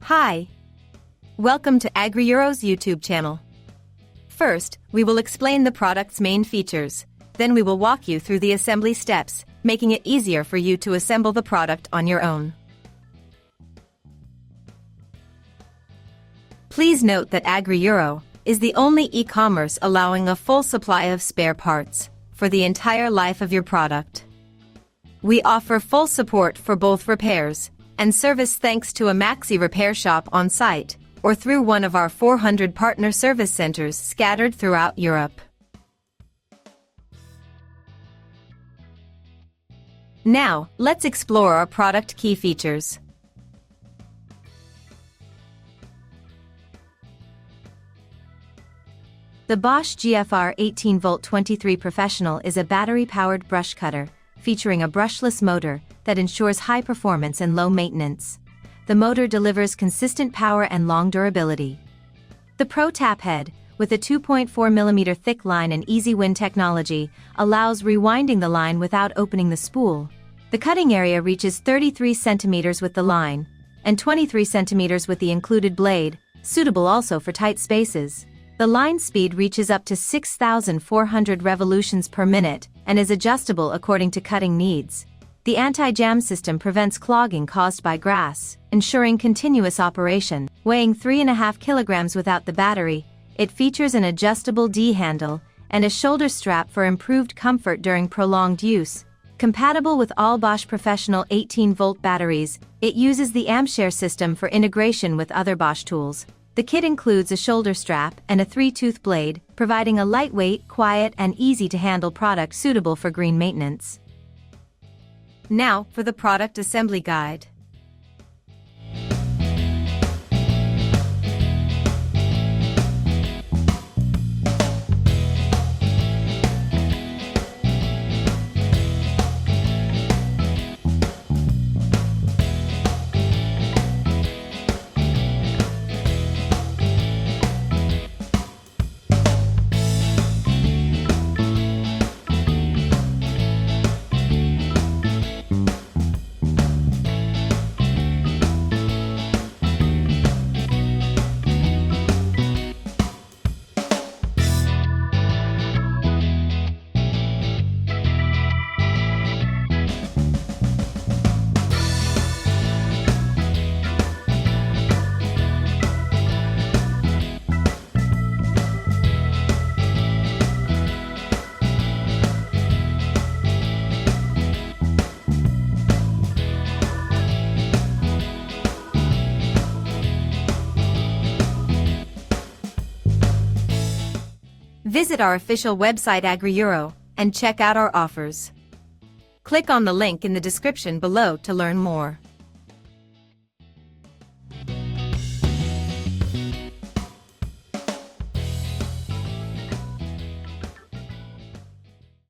Hi! Welcome to AgriEuro's YouTube channel. First, we will explain the product's main features. Then we will walk you through the assembly steps, making it easier for you to assemble the product on your own. Please note that AgriEuro is the only e-commerce allowing a full supply of spare parts for the entire life of your product. We offer full support for both repairs and service thanks to a Maxi repair shop on site or through one of our 400 partner service centers scattered throughout Europe. Now, let's explore our product key features. The Bosch GFR 18V-23 Professional is a battery-powered brush cutter, featuring a brushless motor that ensures high performance and low maintenance. The motor delivers consistent power and long durability. The Pro Tap Head, with a 2.4mm thick line and easy wind technology, allows rewinding the line without opening the spool. The cutting area reaches 33 cm with the line, and 23 cm with the included blade, suitable also for tight spaces. The line speed reaches up to 6,400 revolutions per minute and is adjustable according to cutting needs. The anti-jam system prevents clogging caused by grass, ensuring continuous operation. Weighing 3.5 kilograms without the battery, it features an adjustable D-handle and a shoulder strap for improved comfort during prolonged use. Compatible with all Bosch Professional 18V batteries, it uses the AmShare system for integration with other Bosch tools. The kit includes a shoulder strap and a 3-tooth blade, providing a lightweight, quiet, and easy-to-handle product suitable for green maintenance. Now, for the product assembly guide. Visit our official website AgriEuro and check out our offers. Click on the link in the description below to learn more.